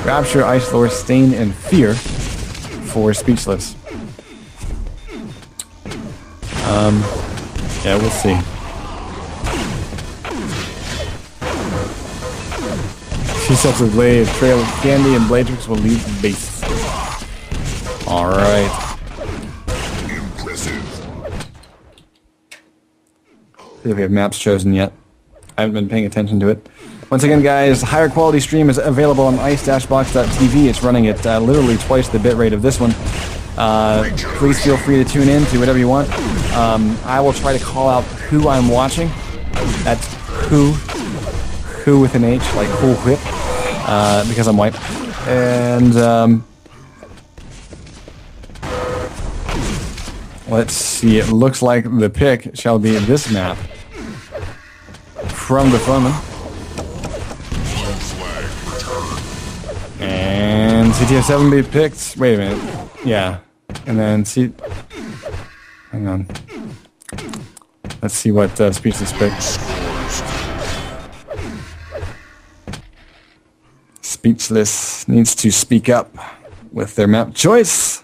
Rapture, Ice Lord, Stain, and Fear for Speechless. Yeah, we'll see. She sets a blade, trail of candy, and Bladrix will leave the base. Alright. Impressive. See if we have maps chosen yet. I haven't been paying attention to it. Once again, guys, higher quality stream is available on ice-box.tv. It's running at literally twice the bitrate of this one. Please feel free to tune in to whatever you want. I will try to call out who I'm watching. That's who with an H, like Cool Whip, because I'm white. And let's see. It looks like the pick shall be this map from DaFoneMen. And CTF 7 be picked. Wait a minute. Yeah. And then hang on. Let's see what Speechless picked. Speechless needs to speak up with their map choice.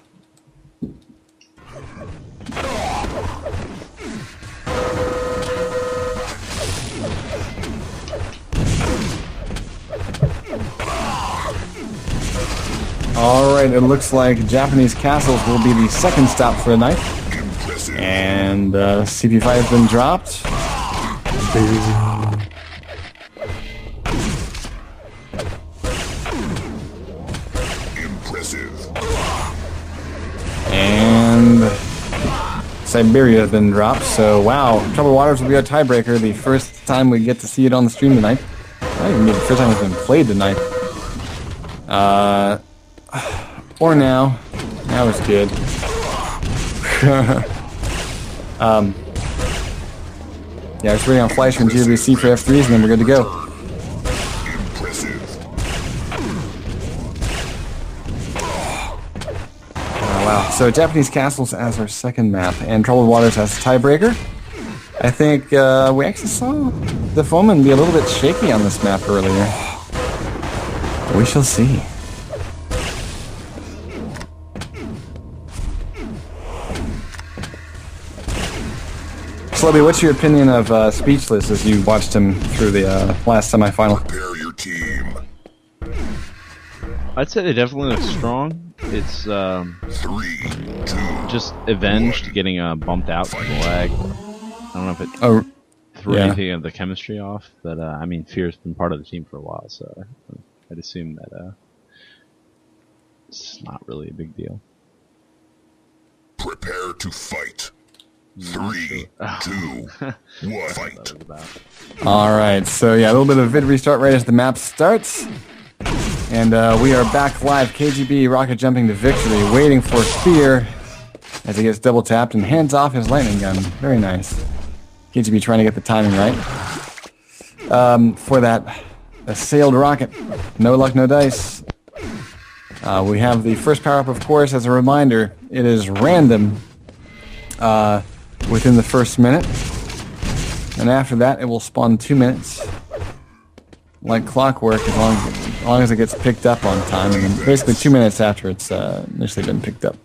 Alright, it looks like Japanese castles will be the second stop for the night. And CP5 has been dropped. Impressive. And Siberia has been dropped. So, wow, Troubled Waters will be our tiebreaker. The first time we get to see it on the stream tonight. Not even the first time it's been played tonight. Or now. Now it's good. Yeah, just waiting on Flash from GWC for F3s and then we're good to go. Impressive. Oh, wow. So Japanese Castles as our second map and Troubled Waters as tiebreaker. I think we actually saw DaFoneMen be a little bit shaky on this map earlier. We shall see. Slubby, what's your opinion of Speechless as you watched him through the last semifinal? Prepare your team. I'd say they definitely look strong. It's 3, 2, just avenged 1. getting bumped out from the lag. I don't know if it threw yeah. anything of the chemistry off, but I mean, Fear's been part of the team for a while, so I'd assume that it's not really a big deal. Prepare to fight. 3, 2, 1. Fight. Alright, so yeah, a little bit of vid restart right as the map starts. And we are back live. KGB rocket jumping to victory, waiting for Fear as he gets double tapped and hands off his lightning gun. Very nice. KGB trying to get the timing right. For that assailed rocket. No luck, no dice. We have the first power up, of course, as a reminder. It is random within the first minute. And after that, it will spawn 2 minutes. Like clockwork, as long as it gets picked up on time. And then basically 2 minutes after it's initially been picked up.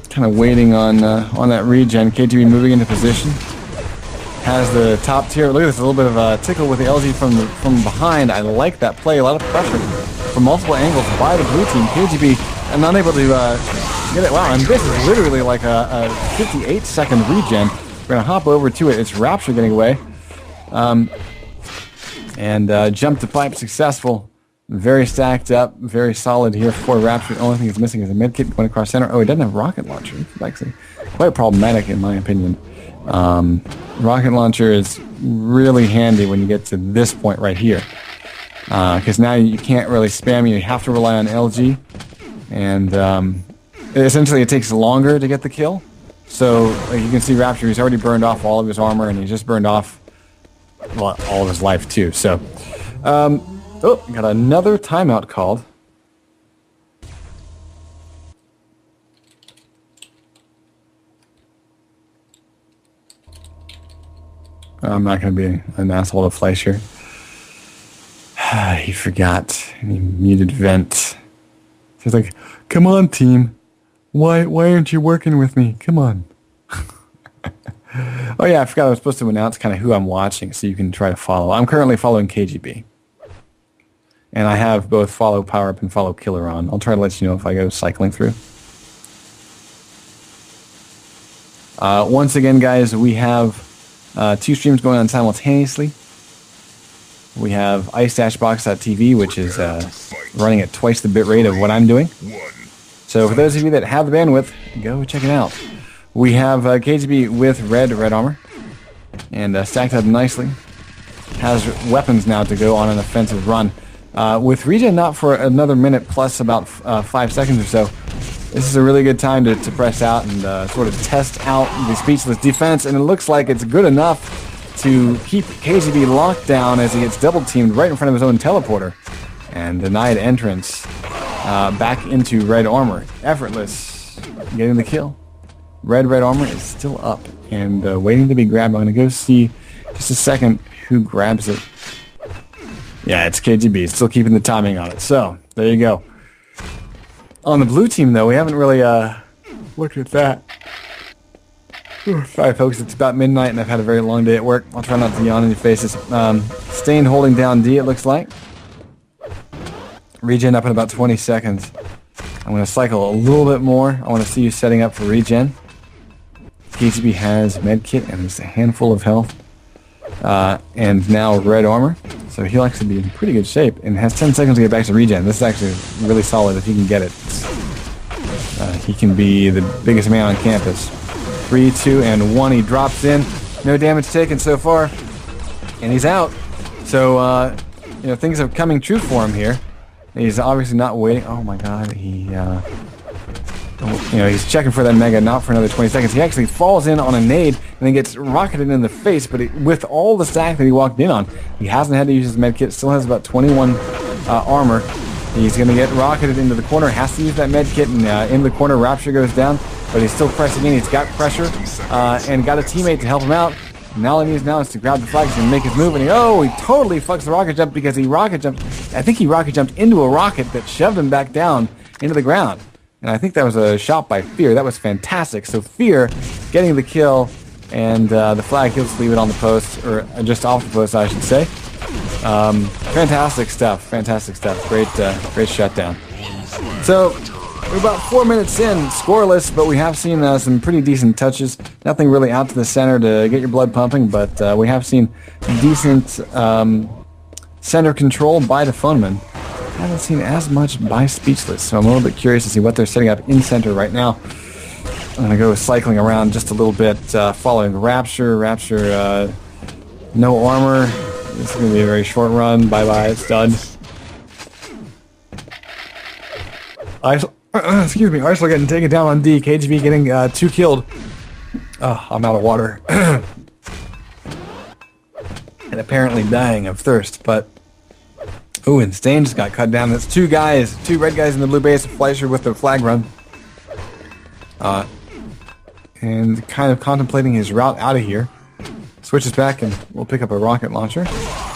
Kind of waiting on that regen. KGB moving into position. Has the top tier. Look at this, a little bit of a tickle with the LG from behind. I like that play. A lot of pressure from multiple angles by the blue team. KGB and unable to get it. Wow, and this is literally like a 58-second regen. We're gonna hop over to it. It's Rapture getting away, and jump to pipe successful. Very stacked up, very solid here for Rapture. The only thing that's missing is a medkit going across center. Oh, he doesn't have a rocket launcher. It's actually quite problematic in my opinion. Rocket launcher is really handy when you get to this point right here. Because now you can't really spam, you have to rely on LG. And essentially it takes longer to get the kill. So like you can see Rapture, he's already burned off all of his armor and he's just burned off all of his life too. So, oh, got another timeout called. I'm not going to be an asshole to Fleischer. He forgot. He muted vent. He's like, come on, team. Why aren't you working with me? Come on. Oh, yeah, I forgot I was supposed to announce kind of who I'm watching so you can try to follow. I'm currently following KGB. And I have both follow power up and follow killer on. I'll try to let you know if I go cycling through. Once again, guys, we have 2 streams going on simultaneously. We have ice-box.tv, which is running at twice the bit rate of what I'm doing. So for those of you that have the bandwidth, go check it out. We have KGB with red armor, and stacked up nicely. Has weapons now to go on an offensive run. With regen not for another minute plus about 5 seconds or so, this is a really good time to press out and sort of test out the Speechless defense, and it looks like it's good enough to keep KGB locked down as he gets double-teamed right in front of his own teleporter and denied entrance back into red armor. Effortless, getting the kill. Red armor is still up and waiting to be grabbed. I'm going to go see just a second who grabs it. Yeah, it's KGB. Still keeping the timing on it. So, there you go. On the blue team, though, we haven't really looked at that. Sorry, folks. It's about midnight, and I've had a very long day at work. I'll try not to yawn in your faces. Stain holding down D, it looks like. Regen up in about 20 seconds. I'm going to cycle a little bit more. I want to see you setting up for regen. KGB has medkit and just a handful of health. And now red armor. So he'll actually be in pretty good shape and has 10 seconds to get back to regen. This is actually really solid if he can get it. He can be the biggest man on campus. 3, 2, and 1. He drops in. No damage taken so far. And he's out. So, things are coming true for him here. He's obviously not waiting. Oh my god, he's checking for that mega, not for another 20 seconds. He actually falls in on a nade and then gets rocketed in the face, but with all the stack that he walked in on, he hasn't had to use his medkit, still has about 21 armor. He's going to get rocketed into the corner, has to use that medkit, and in the corner, Rapture goes down, but he's still pressing in. He's got pressure and got a teammate to help him out. And all he needs now is to grab the flag and make his move, and he totally fucks the rocket jump because he rocket jumped. I think he rocket jumped into a rocket that shoved him back down into the ground. And I think that was a shot by Fear. That was fantastic. So Fear getting the kill, and the flag, he'll just leave it on the post, or just off the post, I should say. Fantastic stuff. Fantastic stuff. Great shutdown. So we're about 4 minutes in, scoreless, but we have seen some pretty decent touches. Nothing really out to the center to get your blood pumping, but we have seen decent center control by DaFoneMen. Haven't seen as much by Speechless, so I'm a little bit curious to see what they're setting up in center right now. I'm going to go cycling around just a little bit, following Rapture. Rapture, no armor. This is going to be a very short run. Bye-bye, it's done. Excuse me, Arsenal getting taken down on D. KGB getting 2 killed. Oh, I'm out of water. And apparently dying of thirst, but... Ooh, and Stain just got cut down. That's 2 red guys in the blue base, Fleischer with the flag run. And kind of contemplating his route out of here. Switches back and we'll pick up a rocket launcher.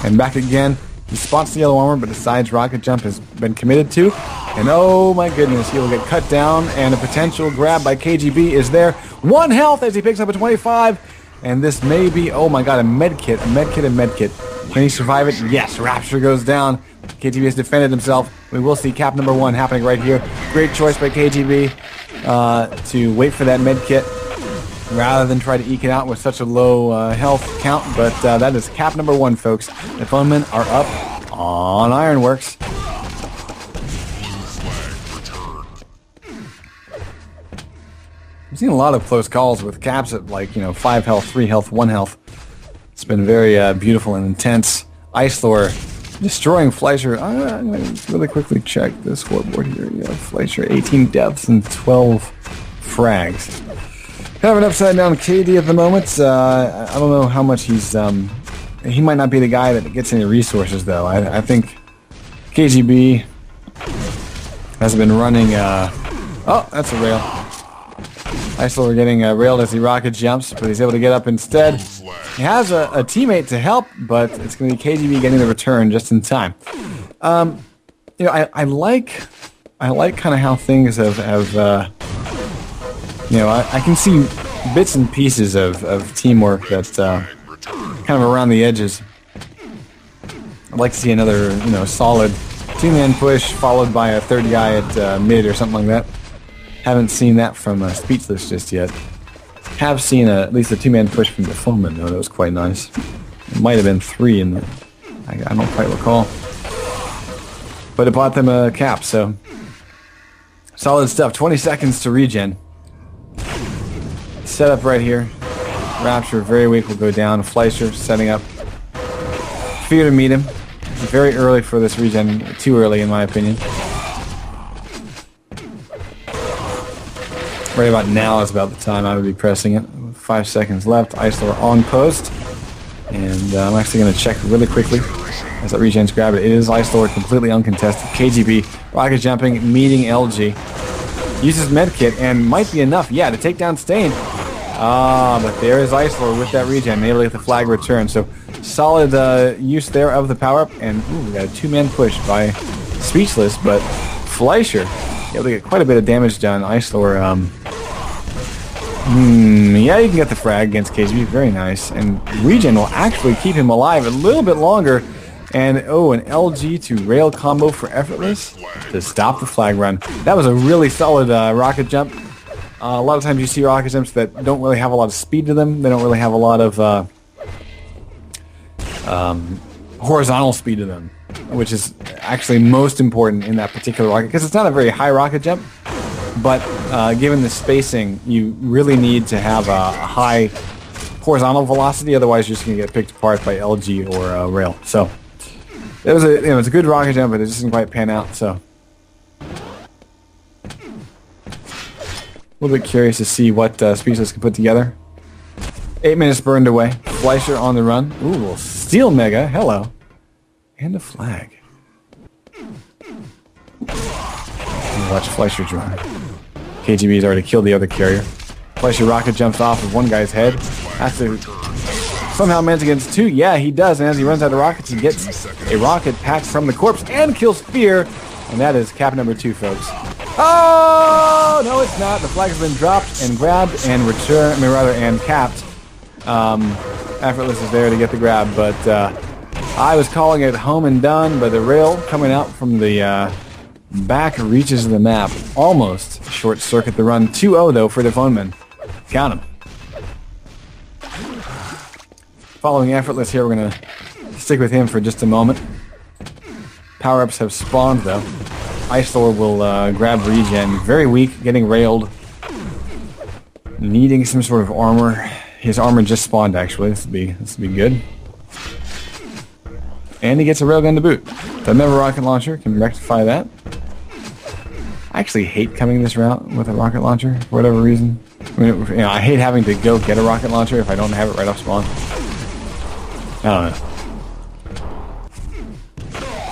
And back again. He spots the yellow armor, but decides rocket jump has been committed to. And oh my goodness, he will get cut down, and a potential grab by KGB is there. 1 health as he picks up a 25. And this may be, oh my god, a medkit. Can he survive it? Yes, Rapture goes down. KGB has defended himself. We will see cap number 1 happening right here. Great choice by KGB to wait for that medkit rather than try to eke it out with such a low health count. But that is cap number 1, folks. The DaFoneMen are up on Ironworks. I've seen a lot of close calls with caps at 5 health, 3 health, 1 health. It's been very beautiful and intense. Ice Lore destroying Fleischer. I'm going to really quickly check the scoreboard here. Yeah, Fleischer, 18 deaths and 12 frags. Have an upside down KD at the moment. I don't know how much he's... he might not be the guy that gets any resources, though. I think KGB has been running... oh, that's a rail. Icelower getting railed as he rocket jumps, but he's able to get up instead. He has a teammate to help, but it's going to be KGB getting the return just in time. You know, I like kind of how things have you know, I can see bits and pieces of teamwork that's kind of around the edges. I'd like to see another, you know, solid two-man push followed by a third guy at mid or something like that. Haven't seen that from Speechless just yet. Have seen at least a two-man push from DaFoneMen, though. That was quite nice. It might have been 3 in the... I don't quite recall. But it bought them a cap, so... Solid stuff. 20 seconds to regen. Set up right here. Rapture, very weak, will go down. Fleischer setting up. Fear to meet him. Very early for this regen. Too early, in my opinion. Right about now is about the time I would be pressing it. 5 seconds left. Icelower on post. And I'm actually going to check really quickly as that regen's grab it. It is Icelower completely uncontested. KGB rocket jumping, meeting LG. Uses medkit and might be enough, yeah, to take down Stain. But there is Icelower with that regen, able to get the flag return. So solid use there of the power-up. And we got a two-man push by Speechless, but Fleischer able to get quite a bit of damage done. Icelower, yeah, you can get the frag against KGB. Very nice. And regen will actually keep him alive a little bit longer. And, oh, an LG to rail combo for Effortless to stop the flag run. That was a really solid rocket jump. A lot of times you see rocket jumps that don't really have a lot of speed to them. They don't really have a lot of horizontal speed to them, which is actually most important in that particular rocket, because it's not a very high rocket jump, but given the spacing, you really need to have a high horizontal velocity, otherwise you're just going to get picked apart by LG or rail. So it was it's a good rocket jump, but it just didn't quite pan out. So a little bit curious to see what Speechless can put together. 8 minutes burned away. Fleischer on the run. Ooh, steel mega. Hello. And a flag. Watch Fleischer's run. KGB's already killed the other carrier. Fleischer rocket jumps off of one guy's head. Has to somehow manage against 2. Yeah, he does. And as he runs out of rockets, he gets a rocket patch from the corpse and kills Fear. And that is cap number 2, folks. Oh, no, it's not. The flag has been dropped and grabbed and returned. I mean, rather, and capped. Effortless is there to get the grab, but I was calling it home and done, but the rail coming out from the back reaches the map. Almost short-circuit the run. 2-0, though, for DaFoneMen. Count him. Following Effortless here, we're going to stick with him for just a moment. Power-ups have spawned, though. Icelower will grab regen. Very weak, getting railed. Needing some sort of armor. His armor just spawned, actually. This will be good. And he gets a railgun to boot. Doesn't have a rocket launcher. Can rectify that. I actually hate coming this route with a rocket launcher for whatever reason. I mean, you know, I hate having to go get a rocket launcher if I don't have it right off spawn. I don't know.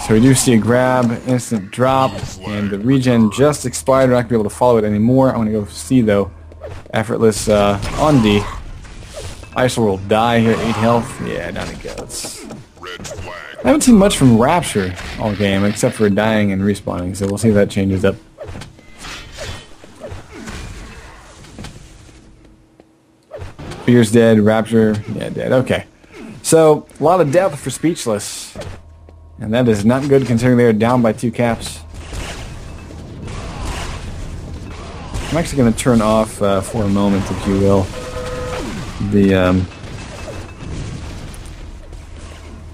So we do see a grab, instant drop, and the regen just expired. We're not going to be able to follow it anymore. I want to go see, though. Effortless on D. Icelower will die here, 8 health. Yeah, down he goes. I haven't seen much from Rapture all game, except for dying and respawning, so we'll see if that changes up. Fear's dead, Rapture, yeah, dead. Okay. So, a lot of death for Speechless. And that is not good considering they are down by 2 caps. I'm actually going to turn off for a moment, if you will, the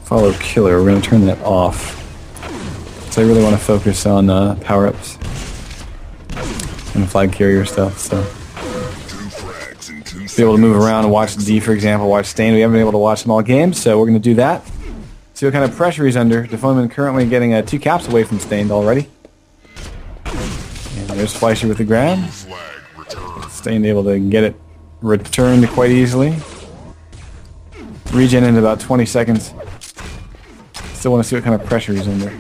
follow killer. We're going to turn that off. So I really want to focus on power-ups and flag carrier stuff. So be able to move around and watch D, for example, watch Stain. We haven't been able to watch them all game, so we're going to do that. See what kind of pressure he's under. DaFoneMen currently getting 2 caps away from Stained already. And there's Fleischer with the grab. Stained able to get it returned quite easily. Regen in about 20 seconds. Still want to see what kind of pressure he's under.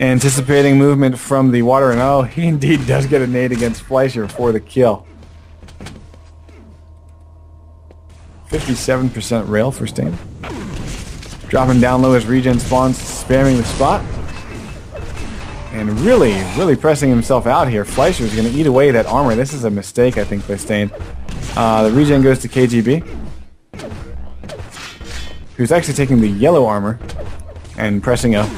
Anticipating movement from the water, and oh, he indeed does get a nade against Fleischer for the kill. 57% rail for Stain. Dropping down low as regen spawns, spamming the spot. And really pressing himself out here. Fleischer is going to eat away that armor. This is a mistake, I think, by Stain. The regen goes to KGB, who's actually taking the yellow armor and pressing up.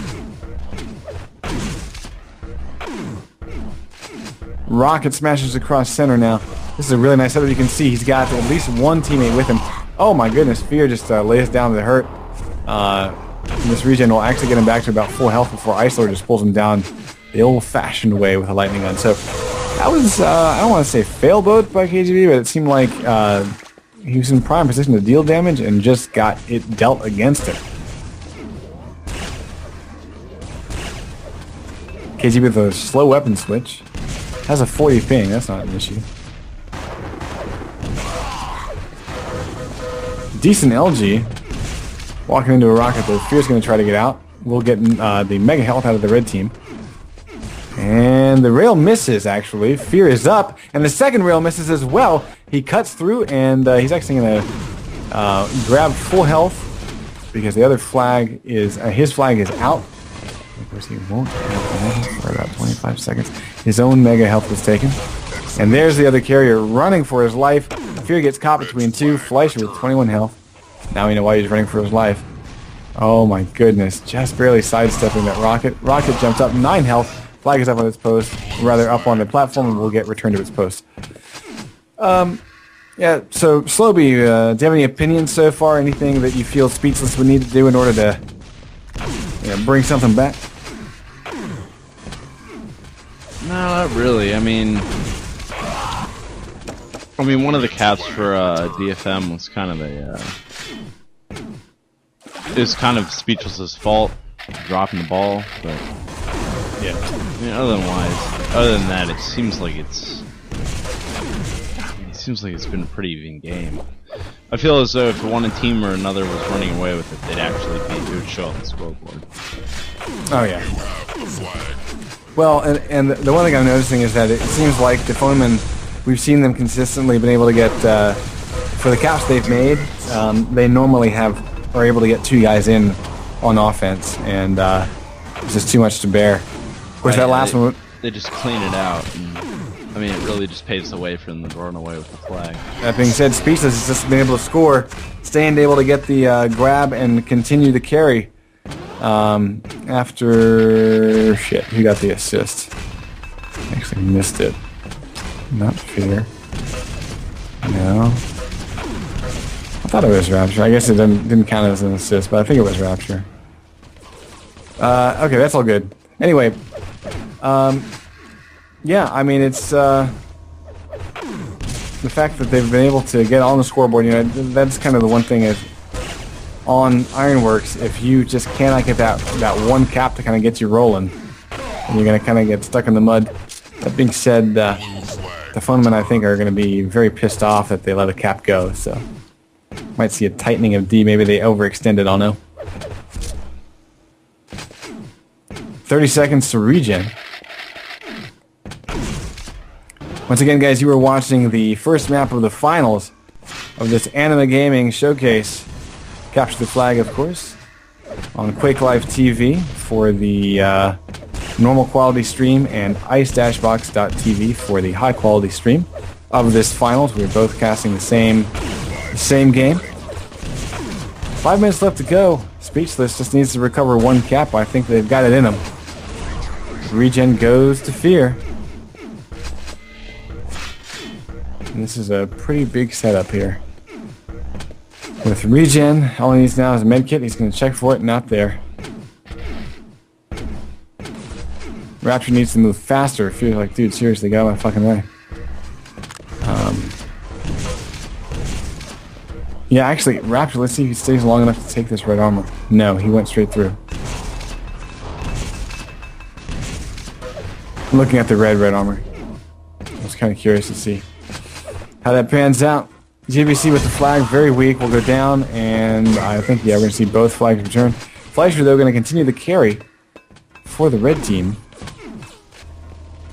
Rocket smashes across center now. This is a really nice setup. You can see he's got at least one teammate with him. Oh my goodness, Fear just lays down to hurt. This regen will actually get him back to about full health before Ice Lord just pulls him down the old-fashioned way with a lightning gun. So that was, I don't want to say fail boat by KGB, but it seemed like he was in prime position to deal damage and just got it dealt against him. KGB with a slow weapon switch. Has a 40 ping, that's not an issue. Decent LG. Walking into a rocket though. Fear's going to try to get out. We'll get the mega health out of the red team. And the rail misses, actually. Fear is up. And the second rail misses as well. He cuts through, and he's actually going to grab full health because the other flag is... his flag is out. Of course, he won't have for about 25 seconds. His own mega health was taken. And there's the other carrier running for his life. Fear gets caught between two. Fleischer with 21 health. Now we know why he's running for his life. Oh my goodness. Just barely sidestepping that rocket. Rocket jumps up 9 health. Flag is up on its post. Rather up on the platform, and will get returned to its post. Yeah, so Slowby, do you have any opinions so far? Anything that you feel Speechless would need to do in order to bring something back? No, not really. I mean, one of the caps for DFM was kind of it was kind of Speechless's fault, dropping the ball, but yeah. I mean, other than that, it seems like it's been a pretty even game. I feel as though if one team or another was running away with it, they'd actually it would show on the scoreboard. Oh yeah. Well, and the one thing I'm noticing is that it seems like DaFoneMen, we've seen them consistently been able to get, for the caps they've made, they normally are able to get 2 guys in on offense, and it's just too much to bear. Of course, that last one... They just clean it out, and, I mean, it really just paves the way for them to run away with the flag. That being said, Speechless has just been able to score, staying able to get the grab and continue the carry. After... Shit, who got the assist? Actually missed it. Not Fear. No. I thought it was Rapture. I guess it didn't count as an assist, but I think it was Rapture. Okay, that's all good. Anyway, yeah, I mean, it's the fact that they've been able to get on the scoreboard. That's kind of the one thing is on Ironworks. If you just cannot get that one cap to kind of get you rolling, and you're gonna kind of get stuck in the mud. That being said, the DaFoneMen, I think, are going to be very pissed off that they let a cap go, so might see a tightening of D. Maybe they overextended, I'll know. 30 seconds to regen. Once again, guys, you were watching the first map of the finals of this Anima Gaming Showcase. Capture the Flag, of course, on Quake Live TV for the normal quality stream, and ice-box.tv for the high quality stream of this finals. We're both casting the same game. 5 minutes left to go. Speechless just needs to recover 1 cap. I think they've got it in them. Regen goes to Fear. And this is a pretty big setup here. With regen, all he needs now is a medkit. He's going to check for it, not there. Rapture needs to move faster. Feels like, dude, seriously, get out of my fucking way. Yeah, actually, Rapture, let's see if he stays long enough to take this red armor. No, he went straight through. I'm looking at the red armor. I was kind of curious to see how that pans out. GBC with the flag, very weak, will go down, and I think, yeah, we're going to see both flags return. Fleischer, though, going to continue the carry for the red team.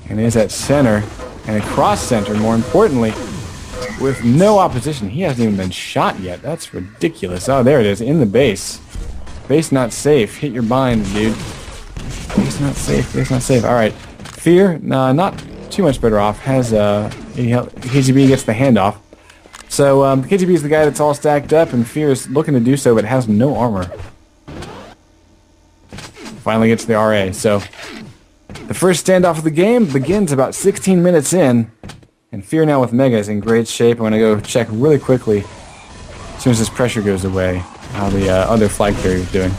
And is at center and across center, more importantly, with no opposition. He hasn't even been shot yet. That's ridiculous. Oh, there it is, in the base. Base not safe. Hit your bind, dude. Base not safe. Base not safe. All right. Fear, not too much better off. Has KGB gets the handoff. So KGB is the guy that's all stacked up, and Fear is looking to do so, but has no armor. Finally gets the RA. So the first standoff of the game begins about 16 minutes in, and Fear now with Mega is in great shape. I'm going to go check really quickly, as soon as this pressure goes away, how the other flag carrier is doing.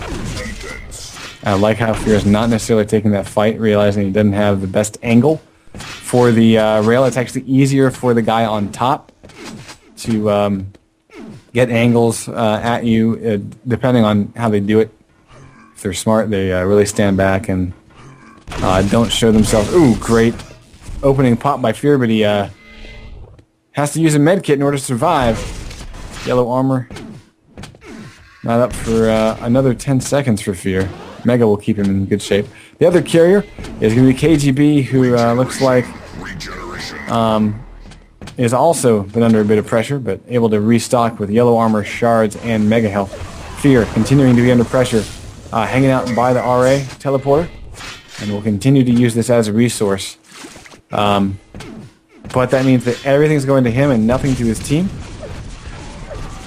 I like how Fear is not necessarily taking that fight, realizing he doesn't have the best angle for the rail. It's actually easier for the guy on top to get angles at you, depending on how they do it. If they're smart, they really stand back and don't show themselves. Ooh, great opening pop by Fear, but he has to use a med kit in order to survive. Yellow armor. Not up for another 10 seconds for Fear. Mega will keep him in good shape. The other carrier is going to be KGB, who looks like is also been under a bit of pressure, but able to restock with yellow armor, shards, and Mega health. Fear continuing to be under pressure, hanging out by the RA teleporter, and will continue to use this as a resource. But that means that everything's going to him and nothing to his team.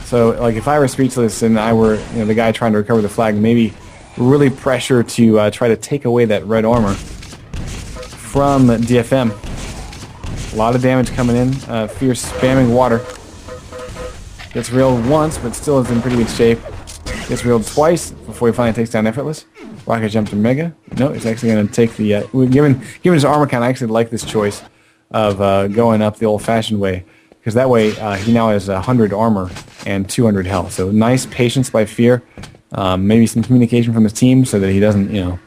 So, like, if I were Speechless and I were, the guy trying to recover the flag, maybe really pressure to try to take away that red armor from DFM. A lot of damage coming in. Fear spamming water. Gets reeled once, but still is in pretty good shape. Gets reeled twice before he finally takes down Effortless. Rocket jump to Mega. No, he's actually going to take the... given his armor count, I actually like this choice of going up the old-fashioned way. Because that way, he now has 100 armor and 200 health. So nice patience by Fear. Maybe some communication from his team so that he doesn't,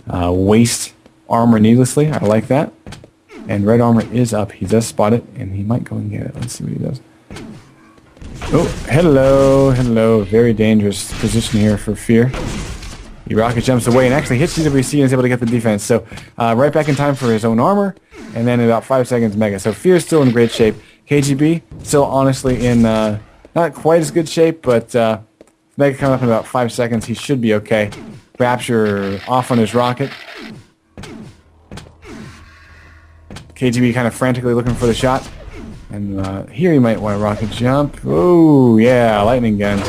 waste armor needlessly. I like that. And red armor is up. He does spot it, and he might go and get it. Let's see what he does. Oh, hello, hello. Very dangerous position here for Fear. He rocket jumps away and actually hits GWC and is able to get the defense. So right back in time for his own armor, and then in about 5 seconds, Mega. So Fear is still in great shape. KGB still honestly in not quite as good shape, but Mega coming up in about 5 seconds. He should be okay. Rapture off on his rocket. KGB kind of frantically looking for the shot. And here you might want to rocket jump. Ooh, yeah, lightning gun.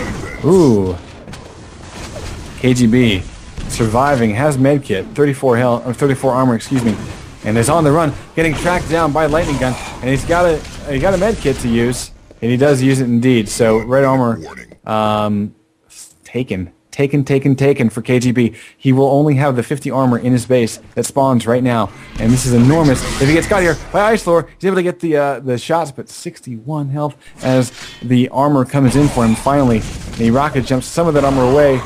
Ooh. KGB surviving, has medkit, 34 health, or 34 armor, excuse me, and is on the run, getting tracked down by lightning gun, and he's got a medkit to use, and he does use it indeed. So red armor, taken for KGB. He will only have the 50 armor in his base that spawns right now, and this is enormous. If he gets caught here by Ice Lord, he's able to get the shots, but 61 health as the armor comes in for him finally, and he rocket jumps some of that armor away,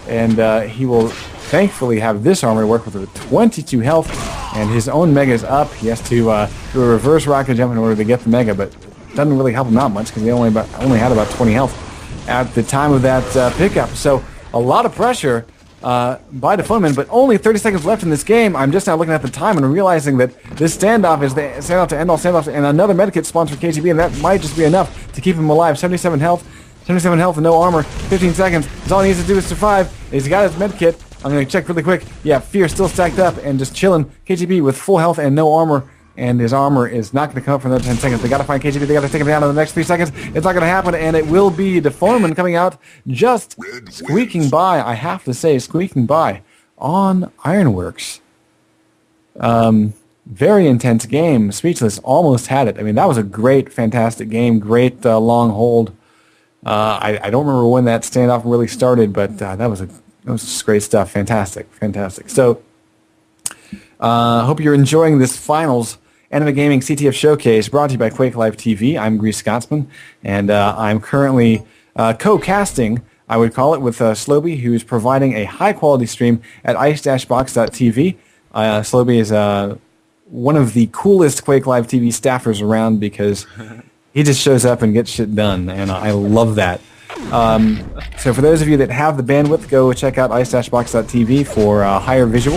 and he will thankfully have this armor to work with 22 health, and his own mega is up. He has to do a reverse rocket jump in order to get the mega, but doesn't really help him out much because he only had about 20 health at the time of that pickup. So a lot of pressure by DaFoneMen, but only 30 seconds left in this game. I'm just now looking at the time and realizing that this standoff is the standoff to end all standoffs, and another medkit spawns for KGB, and that might just be enough to keep him alive. 77 health and no armor, 15 seconds. That's all he needs to do is survive. He's got his medkit. I'm going to check really quick. Yeah, Fear still stacked up and just chilling. KGB with full health and no armor, and his armor is not going to come up for another 10 seconds. They got to find KGB. They got to take him down in the next 3 seconds. It's not going to happen, and it will be DaFoneMen coming out just squeaking by. I have to say, squeaking by on Ironworks. Very intense game. Speechless almost had it. I mean, that was a great, fantastic game. Great long hold. I don't remember when that standoff really started, but that was just great stuff. Fantastic. So, hope you're enjoying this finals Anime Gaming CTF Showcase brought to you by Quake Live TV. I'm Grease Scotsman, and I'm currently co-casting, I would call it, with Sloby, who's providing a high-quality stream at ice-box.tv. Sloby is one of the coolest Quake Live TV staffers around because he just shows up and gets shit done, and I love that. So for those of you that have the bandwidth, go check out ice-box.tv for higher visuals.